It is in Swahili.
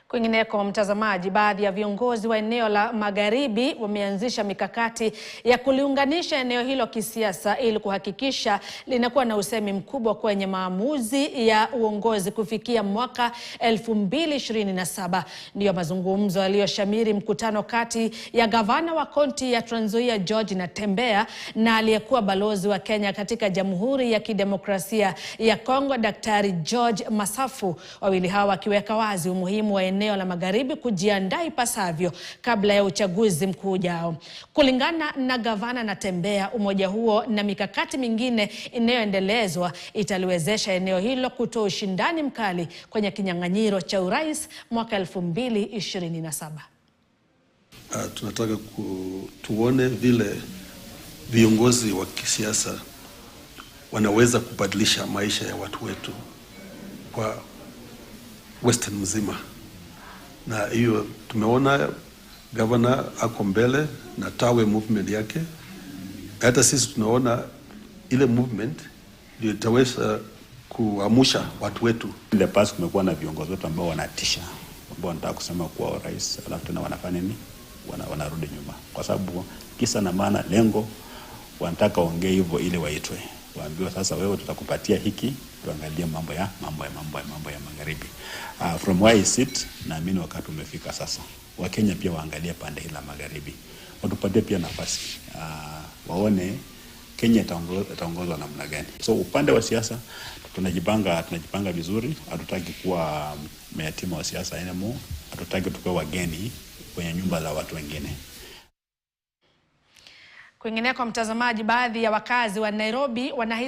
Kwingineko mtazamaji, baadhi ya viongozi wa eneo la Magharibi wameanzisha mikakati ya kuliunganisha eneo hilo kisiasa ili kuhakikisha linakuwa na usemi mkubwa kwenye maamuzi ya uongozi kufikia mwaka 2027. Ndiyo mazungumzo yaliyoshamiri mkutano kati ya gavana wa kaunti ya Trans Nzoia George Natembeya na aliyekuwa balozi wa Kenya katika Jamhuri ya Kidemokrasia ya Kongo Daktari George Masafu. Wawili hawa wakiweka wazi umuhimu wa eneo la Magharibi kujiandaa ipasavyo kabla ya uchaguzi mkuu ujao. Kulingana na gavana Natembeya, umoja huo na mikakati mingine inayoendelezwa italiwezesha eneo hilo kutoa ushindani mkali kwenye kinyang'anyiro cha urais mwaka 2027. Tunataka tuone vile viongozi wa kisiasa wanaweza kubadilisha maisha ya watu wetu kwa Western mzima. Na hiyo tumeona governor ako mbele na Tawe movement yake. Hata sisi tunaona ile movement ndio itaweza kuamsha watu wetu. Ile past kumekuwa na viongozi wetu ambao wanatisha, ambao wanataka kusema kuwa rais, alafu tena wanafanya nini? Wanarudi nyuma. Kwa sababu kisa na maana lengo wanataka ongee hivyo ili waitwe. Waambiwa sasa wewe tutakupatia hiki, tuangalie mambo ya Magharibi. From where I sit, naamini wakati umefika sasa. Wakenya pia waangalie pande hili la Magharibi. Watupatie pia nafasi. Waone Kenya itaongozwa namna gani. So upande wa siasa tunajipanga vizuri. Hatutaki kuwa mayatima wa siasa anymore. Hatutaki tukue wageni kwenye nyumba za watu wengine. Kwingineko mtazamaji, baadhi ya wakazi wa Nairobi wanahisi